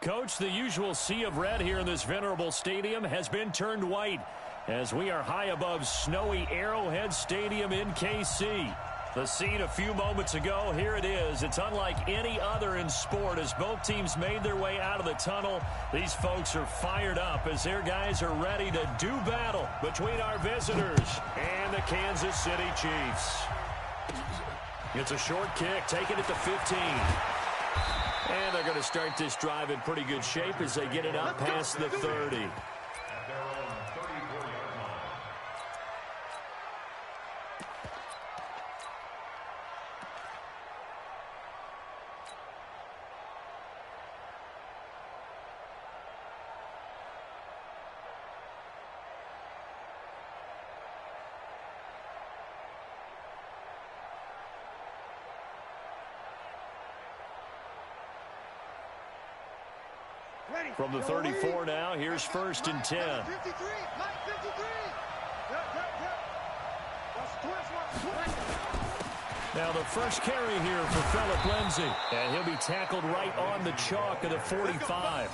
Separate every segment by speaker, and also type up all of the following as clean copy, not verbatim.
Speaker 1: Coach, the usual sea of red here in this venerable stadium has been turned white as we are high above snowy Arrowhead Stadium in KC. The scene a few moments ago, here it is. It's unlike any other in sport as both teams made their way out of the tunnel. These folks are fired up as their guys are ready to do battle between our visitors and the Kansas City Chiefs. It's a short kick, taking it to 15. And they're going to start this drive in pretty good shape as they get it up past the 30. From the 34 now, here's 1st and 10. Now the first carry here for Phillip Lindsay. And he'll be tackled right on the chalk of the 45.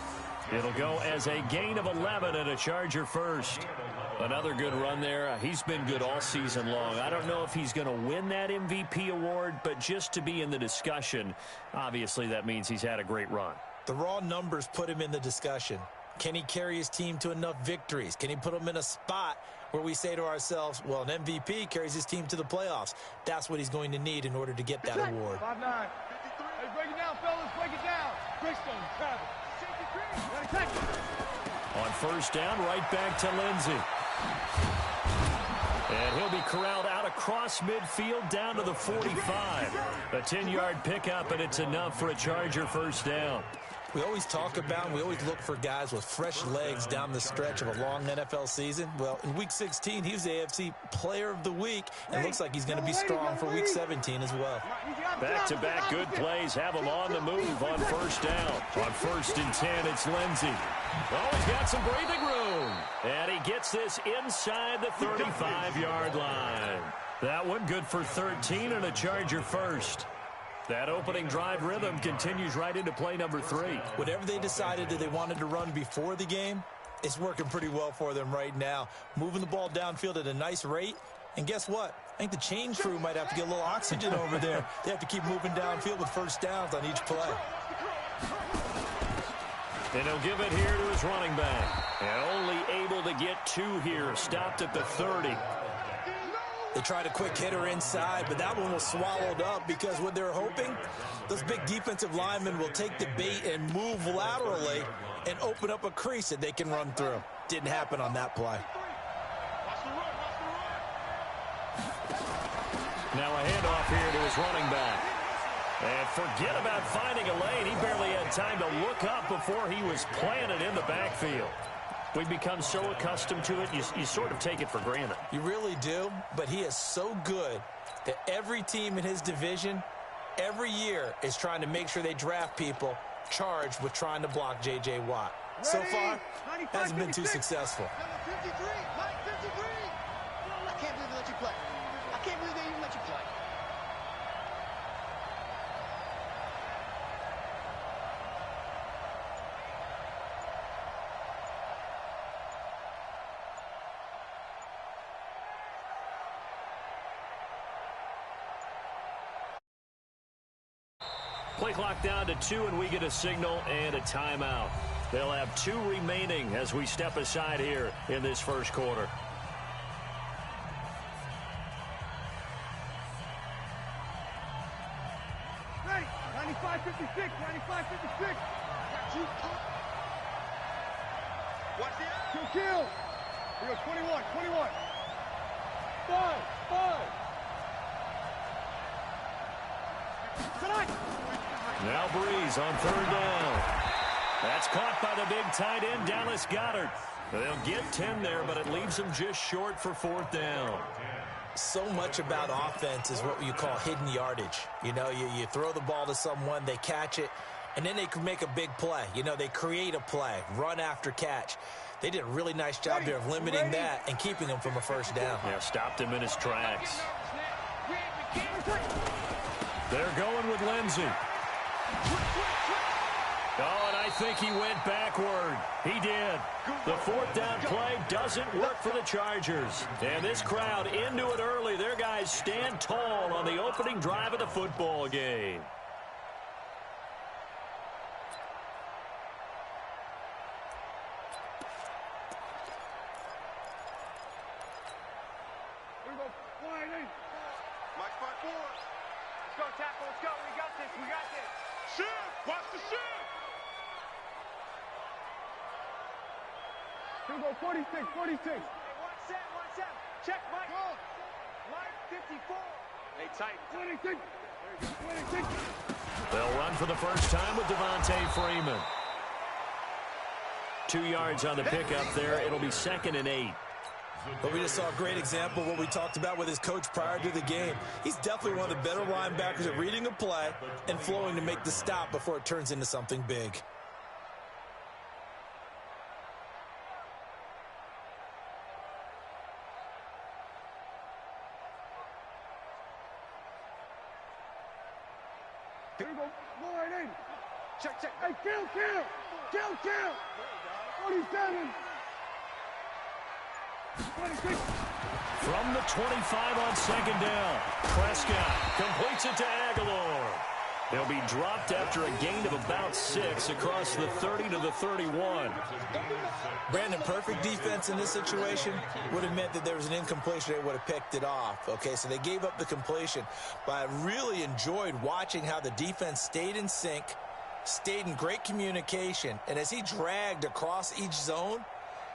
Speaker 1: It'll go as a gain of 11 and a Charger first. Another good run there. He's been good all season long. I don't know if he's going to win that MVP award, but just to be in the discussion, obviously that means he's had a great run.
Speaker 2: The raw numbers put him in the discussion. Can he carry his team to enough victories? Can he put them in a spot where we say to ourselves, well, an MVP carries his team to the playoffs. That's what he's going to need in order to get that award.
Speaker 3: 5-9. Hey, break it down, fellas. Break it down. Greystone, Travis.
Speaker 1: On first down, right back to Lindsay. And he'll be corralled out across midfield down to the 45. A 10-yard pickup, and it's enough for a Charger first down.
Speaker 2: We always talk about and we always look for guys with fresh legs down the stretch of a long NFL season. Well, in Week 16, he was the AFC Player of the Week, and looks like he's going to be strong for Week 17 as well.
Speaker 1: Back-to-back good plays have him on the move on first down. On 1st and 10, it's Lindsay. Oh, he's got some breathing room. And he gets this inside the 35-yard line. That one good for 13 and a Charger first. That opening drive rhythm continues right into play number 3.
Speaker 2: Whatever they decided that they wanted to run before the game, it's working pretty well for them right now. Moving the ball downfield at a nice rate. And guess what? I think the change crew might have to get a little oxygen over there. They have to keep moving downfield with first downs on each play.
Speaker 1: And he'll give it here to his running back. And only able to get 2 here. Stopped at the 30.
Speaker 2: They tried a quick hitter inside, but that one was swallowed up because what they're hoping, those big defensive linemen will take the bait and move laterally and open up a crease that they can run through. Didn't happen on that play.
Speaker 1: Now a handoff here to his running back. And forget about finding a lane. He barely had time to look up before he was planted in the backfield. We've become so accustomed to it, you sort of take it for granted.
Speaker 2: You really do, but he is so good that every team in his division, every year, is trying to make sure they draft people charged with trying to block J.J. Watt. So far, hasn't been too successful.
Speaker 3: I can't believe they let you play. I can't believe they even let you play.
Speaker 1: Play clock down to 2, and we get a signal and a timeout. They'll have 2 remaining as we step aside here in this first quarter.
Speaker 3: Ready. 95-56. 95-56. Got you. Watch the kill. Here goes 21. 21. 5. Tonight.
Speaker 1: Now Breeze on 3rd down. That's caught by the big tight end, Dallas Goedert. They'll get 10 there, but it leaves them just short for 4th down.
Speaker 2: So much about offense is what you call hidden yardage. You know, you throw the ball to someone, they catch it, and then they can make a big play. You know, they create a play, run after catch. They did a really nice job there of limiting that and keeping him from a first down.
Speaker 1: Yeah, stopped him in his tracks. They're going with Lindsay. Oh, and I think he went backward. He did. The fourth down play doesn't work for the Chargers. And this crowd into it early. Their guys stand tall on the opening drive of the football game.
Speaker 3: Here we go. Wide in.
Speaker 4: Mike 5-4.
Speaker 3: Let's go, tackle. Let's go. We got this. We got this.
Speaker 4: Shift. Watch the shift.
Speaker 3: Here we go. 46. 46.
Speaker 5: Hey, one set. Check, Mike.
Speaker 3: Go.
Speaker 5: Mike, 54.
Speaker 4: Hey, tight.
Speaker 3: 26. There you go. 26.
Speaker 1: They'll run for the first time with Devontae Freeman. 2 yards on the pickup there. It'll be 2nd and 8.
Speaker 2: But we just saw a great example of what we talked about with his coach prior to the game. He's definitely one of the better linebackers at reading a play and flowing to make the stop before it turns into something big.
Speaker 3: Here we go. Wide in.
Speaker 5: Check.
Speaker 3: Hey, kill. 47. 26.
Speaker 1: From the 25 on 2nd down. Prescott completes it to Aguilar. He'll be dropped after a gain of about 6 across the 30 to the 31.
Speaker 2: Brandon, perfect defense in this situation would have meant that there was an incompletion. They would have picked it off. Okay, so they gave up the completion. But I really enjoyed watching how the defense stayed in sync, stayed in great communication, and as he dragged across each zone,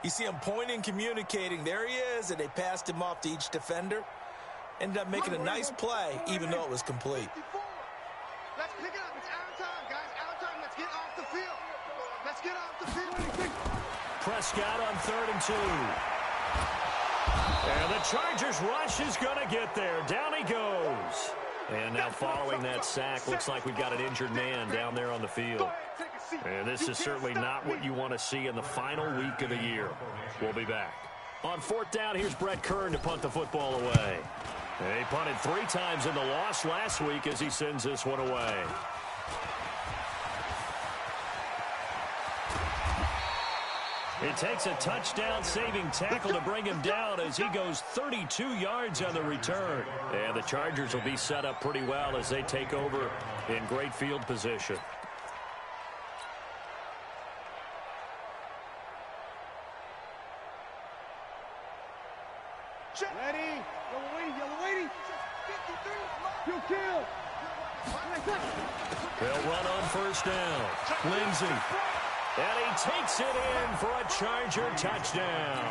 Speaker 2: you see him pointing, communicating. There he is, and they passed him off to each defender. Ended up making a nice play, even though it was complete.
Speaker 5: 54. Let's pick it up. It's out of time, guys. Out of time. Let's get off the field. Let's get off the field.
Speaker 1: Prescott on 3rd and 2. And the Chargers rush is going to get there. Down he goes. And now following that sack, looks like we've got an injured man down there on the field. And this is certainly not what you want to see in the final week of the year. We'll be back. On 4th down, here's Brett Kern to punt the football away. And he punted 3 times in the loss last week as he sends this one away. It takes a touchdown-saving tackle to bring him down as he goes 32 yards on the return. And the Chargers will be set up pretty well as they take over in great field position.
Speaker 3: Ready. Yellow lady. 53. You kill.
Speaker 1: They'll run on 1st down. Lindsey. And he takes it in for a Charger touchdown.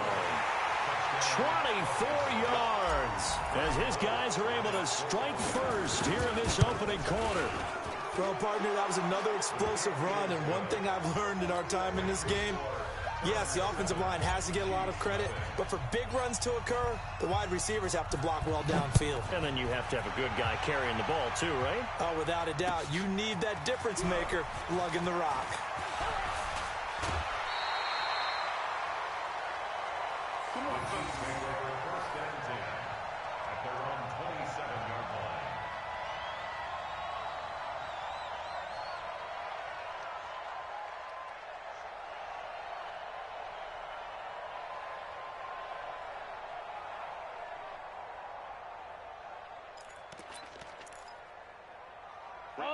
Speaker 1: 24 yards as his guys are able to strike first here in this opening quarter.
Speaker 2: Well, partner, that was another explosive run, and one thing I've learned in our time in this game, yes, the offensive line has to get a lot of credit, but for big runs to occur, the wide receivers have to block well downfield.
Speaker 1: And then you have to have a good guy carrying the ball too, right?
Speaker 2: Oh, without a doubt, you need that difference maker lugging the rock.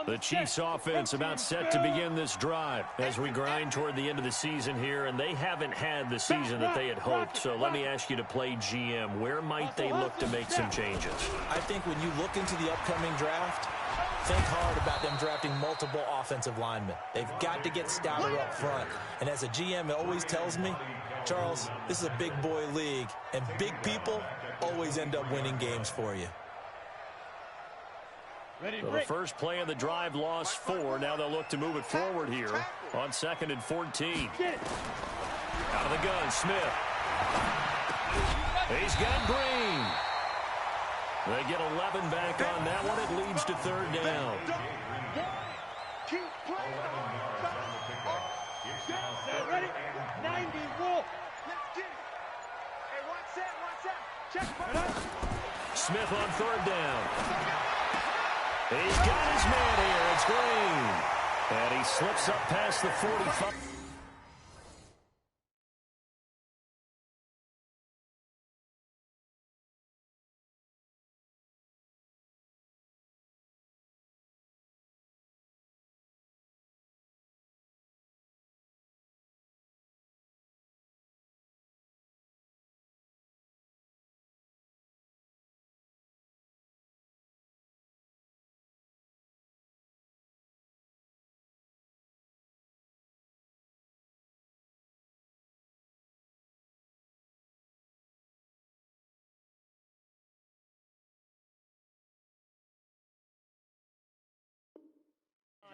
Speaker 1: The Chiefs offense about set to begin this drive as we grind toward the end of the season here, and they haven't had the season that they had hoped. So let me ask you to play GM. Where might they look to make some changes?
Speaker 2: I think when you look into the upcoming draft, think hard about them drafting multiple offensive linemen. They've got to get stouter up front. And as a GM, it always tells me, Charles, this is a big boy league, and big people always end up winning games for you.
Speaker 1: So the first play of the drive lost 4. Now they'll look to move it forward here on 2nd and 14. Out of the gun, Smith. He's got Green. They get 11 back on that one. It leads to 3rd down.
Speaker 5: Keep playing.
Speaker 3: Ready? 90. Roll.
Speaker 5: Let's get it. Hey, one set. Check.
Speaker 1: Smith on 3rd down. He's got his man here. It's Green. And he slips up past the 45.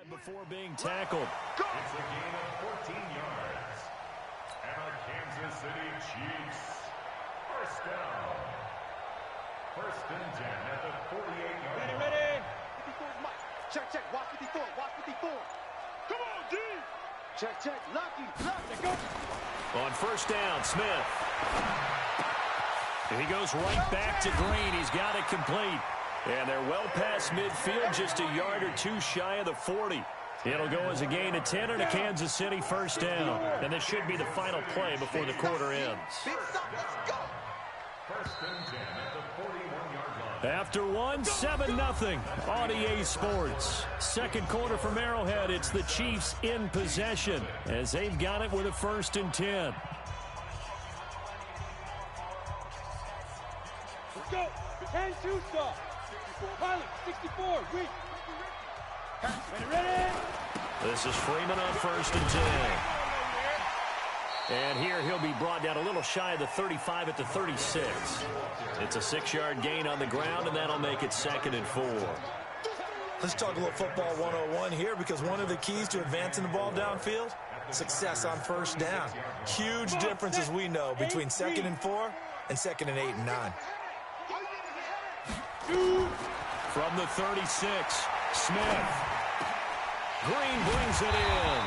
Speaker 1: Before being tackled.
Speaker 6: It's a gain of 14 yards. And the Kansas City Chiefs. First down. First and 10 at the 48-yard line.
Speaker 3: Ready. 54 is Mike. Check. Watch 54. Watch 54. Come on, D. Check. Lucky. Go.
Speaker 1: On first down, Smith. And he goes right back to Green. He's got it complete. And they're well past midfield, just a yard or two shy of the 40. It'll go as a gain of 10 and a Kansas City first down. And this should be the final play before the quarter ends.
Speaker 6: First and 10 at the 41-yard line.
Speaker 1: After 7-0 on EA Sports. Second quarter from Arrowhead. It's the Chiefs in possession as they've got it with a first and 10.
Speaker 3: Let's go. 10-2 stop. Pilot, 64, weak. Ready.
Speaker 1: This is Freeman on first and 10. And here he'll be brought down a little shy of the 35 at the 36. It's a 6-yard gain on the ground, and that'll make it 2nd and 4.
Speaker 2: Let's talk a little football 101 here, because one of the keys to advancing the ball downfield, success on first down. Huge difference, as we know, between 2nd and 4 and 2nd and 8 and 9.
Speaker 1: From the 36, Smith. Green brings it in.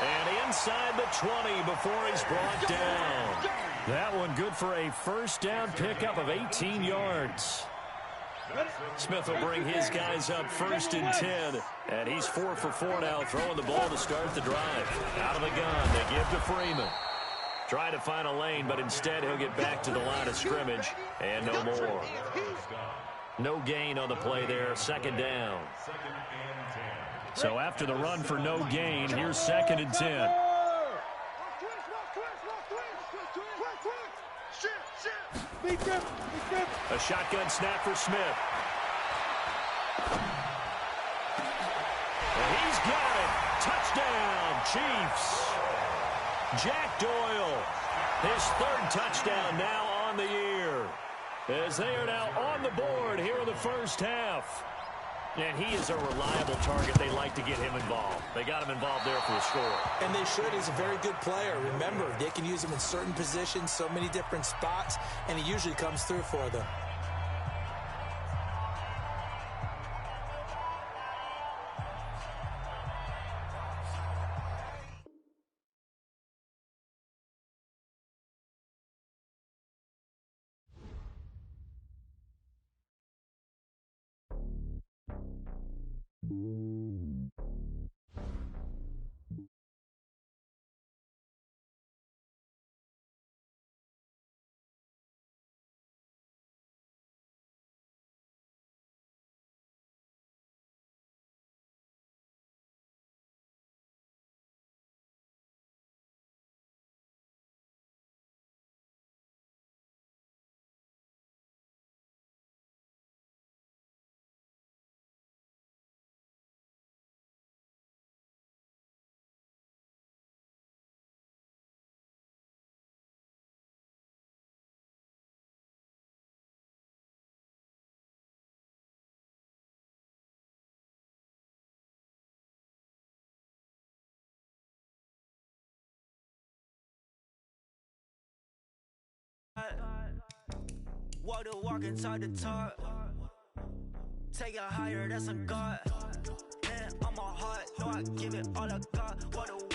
Speaker 1: And inside the 20 before he's brought down. That one good for a first down pickup of 18 yards. Smith will bring his guys up first and 10. And he's 4 for 4 now, throwing the ball to start the drive. Out of the gun, they give to Freeman. Try to find a lane, but instead he'll get back to the line of scrimmage. And no more. No gain on the play there, 2nd down. So after the run for no gain, here's 2nd and 10. A shotgun snap for Smith. And he's got it. Touchdown, Chiefs. Jack Doyle, his 3rd touchdown now on the year, as they are now on the board here in the first half. And he is a reliable target. They like to get him involved. They got him involved there for the score.
Speaker 2: And they should. He's a very good player. Remember, they can use him in certain positions, so many different spots, and he usually comes through for them.
Speaker 7: Walk the walk and talk the talk. Take it higher, that's a God. Man, I'm a heart, no, I give it all I got. Walk the